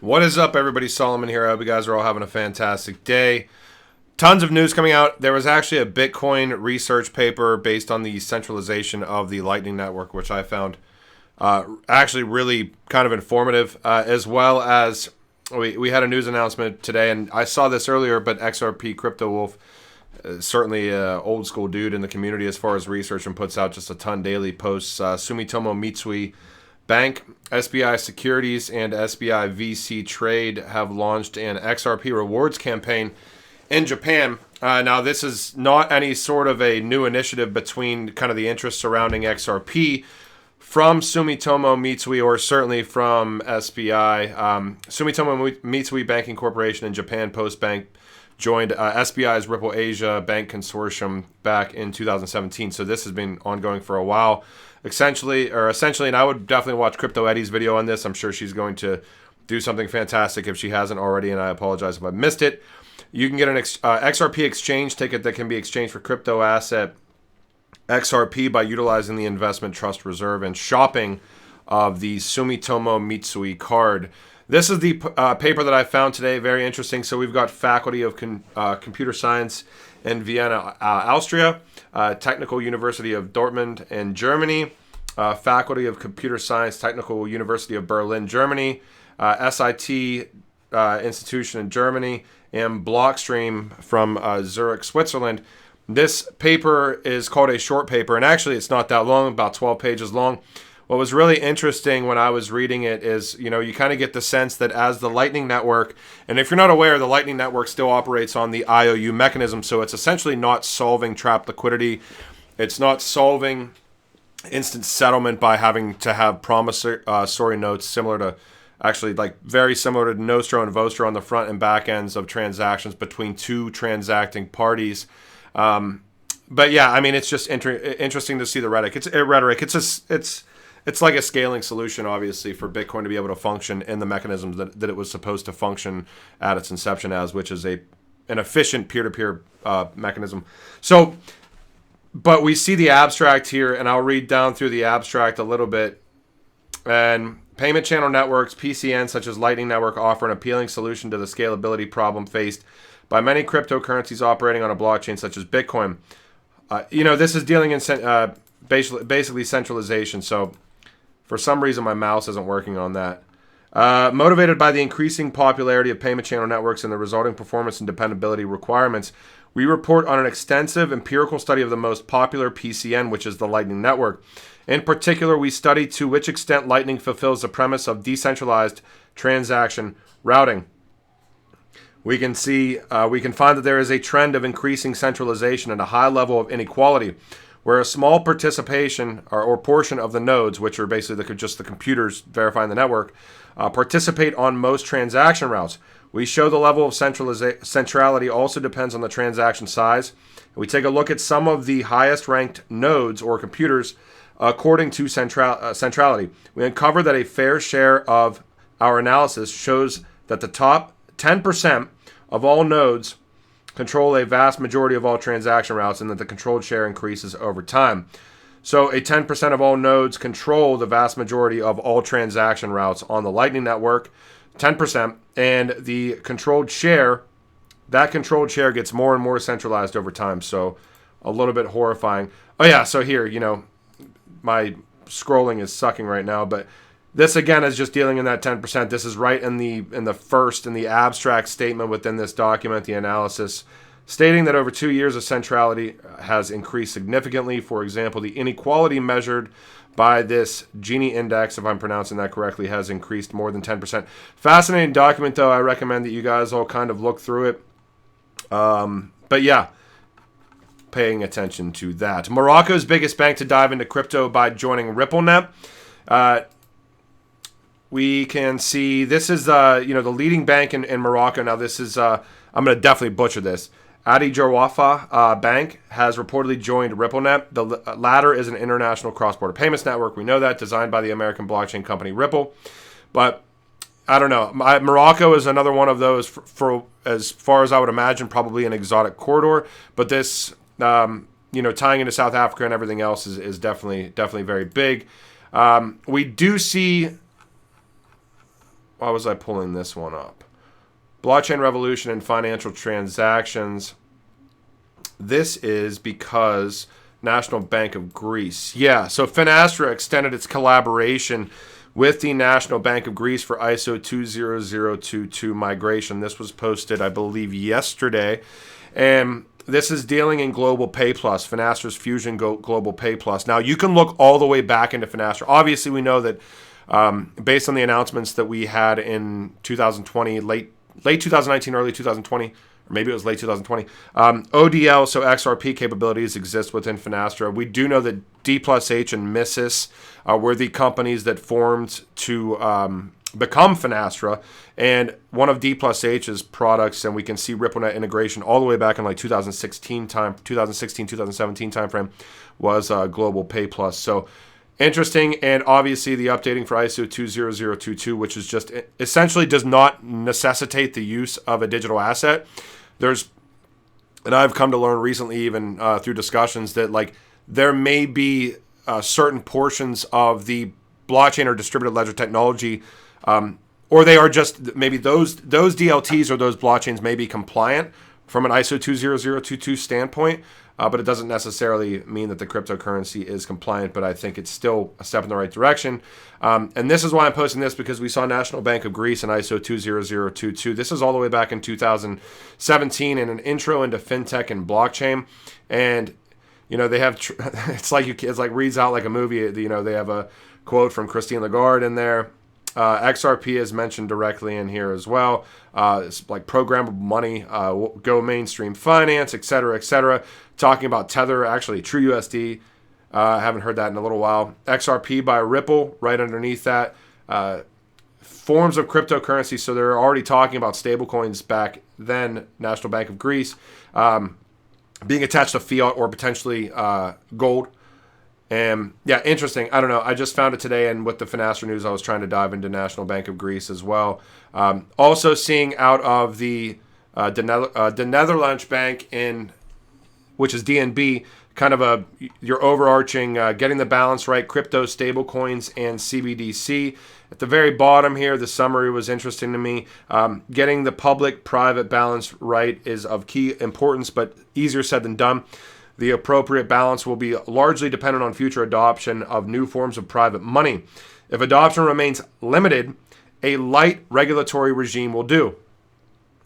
What is up, everybody? Solomon here. I hope you guys are all having a fantastic day. Tons of news coming out. There was actually a Bitcoin research paper based on the centralization of the Lightning Network, which I found actually really kind of informative, as well as we had a news announcement today, and I saw this earlier, but XRP Crypto Wolf, certainly an old school dude in the community as far as research, and puts out just a ton daily posts. Sumitomo Mitsui Bank, SBI Securities, and SBI VC Trade have launched an XRP rewards campaign in Japan. Now, this is not any sort of a new initiative between kind of the interest surrounding XRP from Sumitomo Mitsui, or certainly from SBI. Sumitomo Mitsui Banking Corporation in Japan Post Bank joined SBI's Ripple Asia Bank Consortium back in 2017. So this has been ongoing for a while. Essentially, and I would definitely watch Crypto Eddie's video on this. I'm sure she's going to do something fantastic if she hasn't already, and I apologize if I missed it. You can get an XRP exchange ticket that can be exchanged for crypto asset XRP by utilizing the Investment Trust Reserve and shopping of the Sumitomo Mitsui card. This is the paper that I found today. Very interesting. So we've got Faculty of Computer Science in Vienna, Austria, Technical University of Dortmund in Germany, Faculty of Computer Science, Technical University of Berlin, Germany, SIT institution in Germany, and Blockstream from Zurich, Switzerland. This paper is called a short paper, and actually it's not that long, about 12 pages long. What was really interesting when I was reading it is, you kind of get the sense that as the Lightning Network, and if you're not aware, the Lightning Network still operates on the IOU mechanism, so it's essentially not solving trapped liquidity. It's not solving instant settlement by having to have promissory notes similar to, actually like very similar to Nostro and Vostro on the front and back ends of transactions between two transacting parties. But yeah, I mean, it's just interesting to see the rhetoric. It's like a scaling solution, obviously, for Bitcoin to be able to function in the mechanisms that it was supposed to function at its inception as, which is an efficient peer-to-peer mechanism. So, but we see the abstract here, and I'll read down through the abstract a little bit. And payment channel networks, PCN, such as Lightning Network, offer an appealing solution to the scalability problem faced by many cryptocurrencies operating on a blockchain such as Bitcoin. This is dealing in basically centralization. So for some reason, my mouse isn't working on that. Motivated by the increasing popularity of payment channel networks and the resulting performance and dependability requirements, we report on an extensive empirical study of the most popular PCN, which is the Lightning Network. In particular, we study to which extent Lightning fulfills the premise of decentralized transaction routing. We can find that there is a trend of increasing centralization and a high level of inequality, where a small participation or portion of the nodes, which are basically just the computers verifying the network, participate on most transaction routes. We show the level of centrality also depends on the transaction size. We take a look at some of the highest ranked nodes or computers according to centrality. We uncover that a fair share of our analysis shows that the top 10% of all nodes control a vast majority of all transaction routes, and that the controlled share increases over time. So a 10% of all nodes control the vast majority of all transaction routes on the Lightning Network, 10%, and the controlled share gets more and more centralized over time. So a little bit horrifying. Oh yeah, so here, my scrolling is sucking right now, but this again is just dealing in that 10%. This is right in the abstract statement within this document, the analysis, stating that over 2 years of centrality has increased significantly. For example, the inequality measured by this Gini index, if I'm pronouncing that correctly, has increased more than 10%. Fascinating document, though. I recommend that you guys all kind of look through it. But yeah, paying attention to that. Morocco's biggest bank to dive into crypto by joining RippleNet. We can see this is the leading bank in Morocco. Now this is I'm going to definitely butcher this. Adi Jarwafa Bank has reportedly joined RippleNet. The latter is an international cross-border payments network. We know that, designed by the American blockchain company Ripple. But I don't know. Morocco is another one of those for as far as I would imagine, probably an exotic corridor. But this, tying into South Africa and everything else is definitely very big. We do see why was I pulling this one up? Blockchain revolution in financial transactions. This is because National Bank of Greece. Yeah, so Finastra extended its collaboration with the National Bank of Greece for ISO 20022 migration. This was posted, I believe, yesterday. And this is dealing in Global Pay Plus, Finastra's Fusion Global Pay Plus. Now, you can look all the way back into Finastra. Obviously, we know that based on the announcements that we had in 2020, late 2019, early 2020, or maybe it was late 2020, ODL, so XRP capabilities exist within Finastra. We do know that D plus H and Misys were the companies that formed to become Finastra, and one of D plus H's products, and we can see RippleNet integration all the way back in like 2016, 2017 timeframe, was Global Pay Plus. So interesting, and obviously the updating for ISO 20022, which is just essentially does not necessitate the use of a digital asset. And I've come to learn recently, even through discussions, that like there may be certain portions of the blockchain or distributed ledger technology, or they are just maybe those DLTs or those blockchains may be compliant from an ISO 20022 standpoint, but it doesn't necessarily mean that the cryptocurrency is compliant, but I think it's still a step in the right direction. And this is why I'm posting this, because we saw National Bank of Greece and ISO 20022. This is all the way back in 2017 in an intro into fintech and blockchain. And, you know, they have, it's like reads out like a movie. You know, they have a quote from Christine Lagarde in there. XRP is mentioned directly in here as well. It's like programmable money, go mainstream finance, et cetera, talking about Tether, actually TrueUSD. Haven't heard that in a little while. XRP by Ripple, right underneath that. Forms of cryptocurrency, so they're already talking about stablecoins back then, National Bank of Greece, being attached to fiat or potentially gold. And yeah, interesting. I don't know. I just found it today, and with the Finastra news, I was trying to dive into National Bank of Greece as well. Also seeing out of the Netherlands Bank, which is DNB, kind of your overarching getting the balance right, crypto, stablecoins, and CBDC. At the very bottom here, the summary was interesting to me. Getting the public-private balance right is of key importance, but easier said than done. The appropriate balance will be largely dependent on future adoption of new forms of private money. If adoption remains limited, a light regulatory regime will do.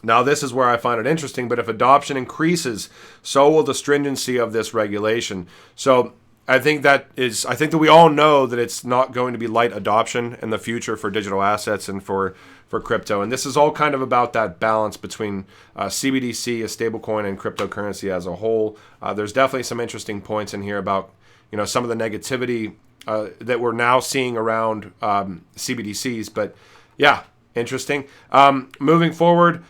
Now, this is where I find it interesting, but if adoption increases, so will the stringency of this regulation. So I think that we all know that it's not going to be light adoption in the future for digital assets and for crypto. And this is all kind of about that balance between CBDC, a stablecoin, and cryptocurrency as a whole. There's definitely some interesting points in here about, you know, some of the negativity that we're now seeing around CBDCs. But yeah, interesting. Moving forward,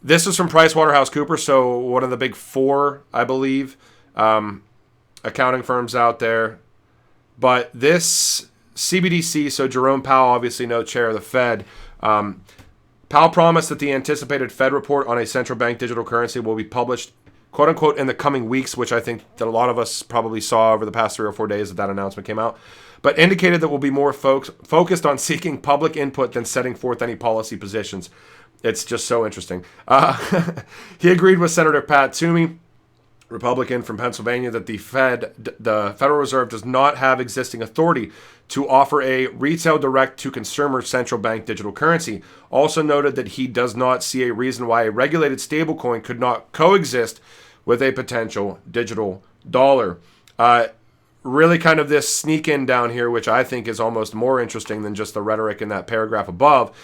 this is from PricewaterhouseCoopers, so one of the big four, I believe, accounting firms out there. But this CBDC, so Jerome Powell, obviously no chair of the Fed, Powell promised that the anticipated Fed report on a central bank digital currency will be published, quote unquote, in the coming weeks, which I think that a lot of us probably saw over the past 3 or 4 days that announcement came out, but indicated that we'll be more focused on seeking public input than setting forth any policy positions. It's just so interesting. He agreed with Senator Pat Toomey, Republican from Pennsylvania, that the Federal Reserve does not have existing authority to offer a retail direct-to-consumer central bank digital currency. Also noted that he does not see a reason why a regulated stablecoin could not coexist with a potential digital dollar. Really kind of this sneak in down here, which I think is almost more interesting than just the rhetoric in that paragraph above,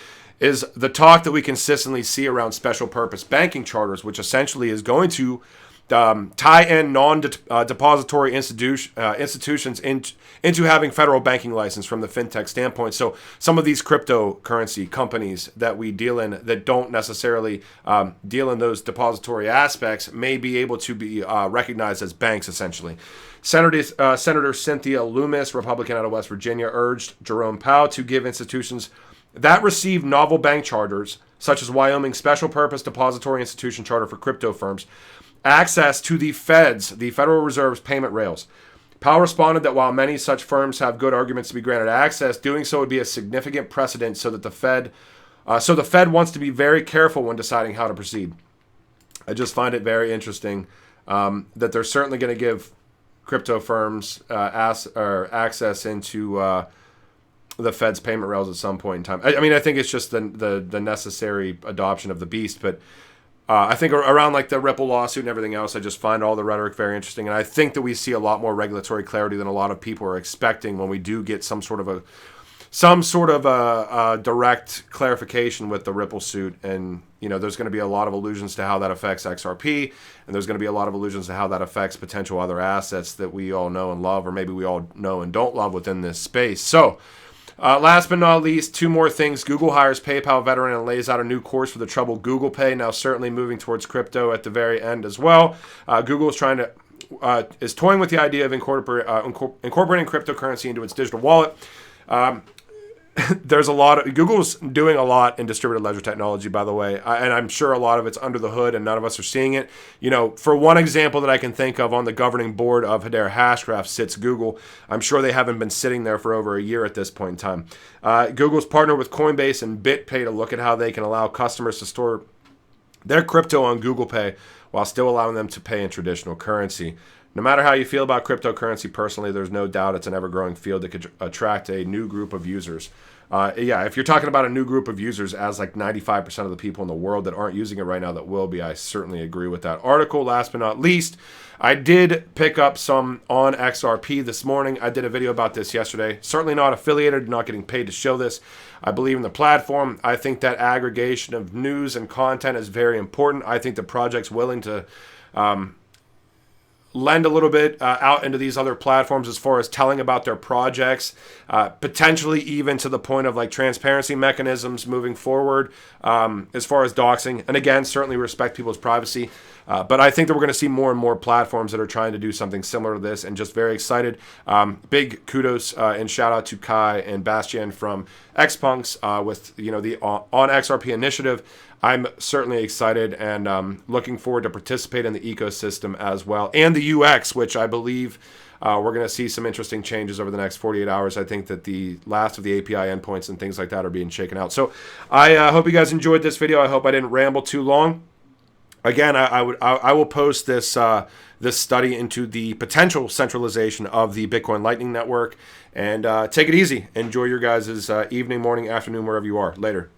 is the talk that we consistently see around special purpose banking charters, which essentially is going to tie in non-depository institutions into having federal banking license from the fintech standpoint. So some of these cryptocurrency companies that we deal in that don't necessarily deal in those depository aspects may be able to be recognized as banks, essentially. Senator Cynthia Loomis, Republican out of West Virginia, urged Jerome Powell to give institutions that receive novel bank charters, such as Wyoming's Special Purpose Depository Institution Charter for crypto firms, access to the Federal Reserve's payment rails. Powell responded that while many such firms have good arguments to be granted access, doing so would be a significant precedent so that the Fed So the Fed wants to be very careful when deciding how to proceed. I just find it very interesting that they're certainly going to give crypto firms access into the Fed's payment rails at some point in time. I mean, I think it's just the necessary adoption of the beast, but I think around like the Ripple lawsuit and everything else, I just find all the rhetoric very interesting, and I think that we see a lot more regulatory clarity than a lot of people are expecting when we do get some sort of a direct clarification with the Ripple suit. And there's going to be a lot of allusions to how that affects XRP, and there's going to be a lot of allusions to how that affects potential other assets that we all know and love, or maybe we all know and don't love within this space. So last but not least, two more things. Google hires PayPal veteran and lays out a new course for the troubled Google Pay. Now, certainly moving towards crypto at the very end as well. Google is toying with the idea of incorporating cryptocurrency into its digital wallet. Google's doing a lot in distributed ledger technology, by the way, and I'm sure a lot of it's under the hood and none of us are seeing it. For one example that I can think of, on the governing board of Hedera Hashgraph sits Google. I'm sure they haven't been sitting there for over a year at this point in time. Google's partnered with Coinbase and BitPay to look at how they can allow customers to store their crypto on Google Pay while still allowing them to pay in traditional currency. No matter how you feel about cryptocurrency personally, there's no doubt it's an ever-growing field that could attract a new group of users. If you're talking about a new group of users as like 95% of the people in the world that aren't using it right now that will be, I certainly agree with that article. Last but not least, I did pick up some on XRP this morning. I did a video about this yesterday. Certainly not affiliated, not getting paid to show this. I believe in the platform. I think that aggregation of news and content is very important. I think the project's willing to lend a little bit out into these other platforms as far as telling about their projects, potentially even to the point of like transparency mechanisms moving forward as far as doxing. And again, certainly respect people's privacy. But I think that we're going to see more and more platforms that are trying to do something similar to this, and just very excited. Big kudos and shout out to Kai and Bastian from XPunks with the on XRP initiative. I'm certainly excited and looking forward to participate in the ecosystem as well, and the UX, which I believe we're going to see some interesting changes over the next 48 hours. I think that the last of the API endpoints and things like that are being shaken out. So I hope you guys enjoyed this video. I hope I didn't ramble too long. Again, I will post this this study into the potential centralization of the Bitcoin Lightning Network, and take it easy. Enjoy your guys' evening, morning, afternoon, wherever you are. Later.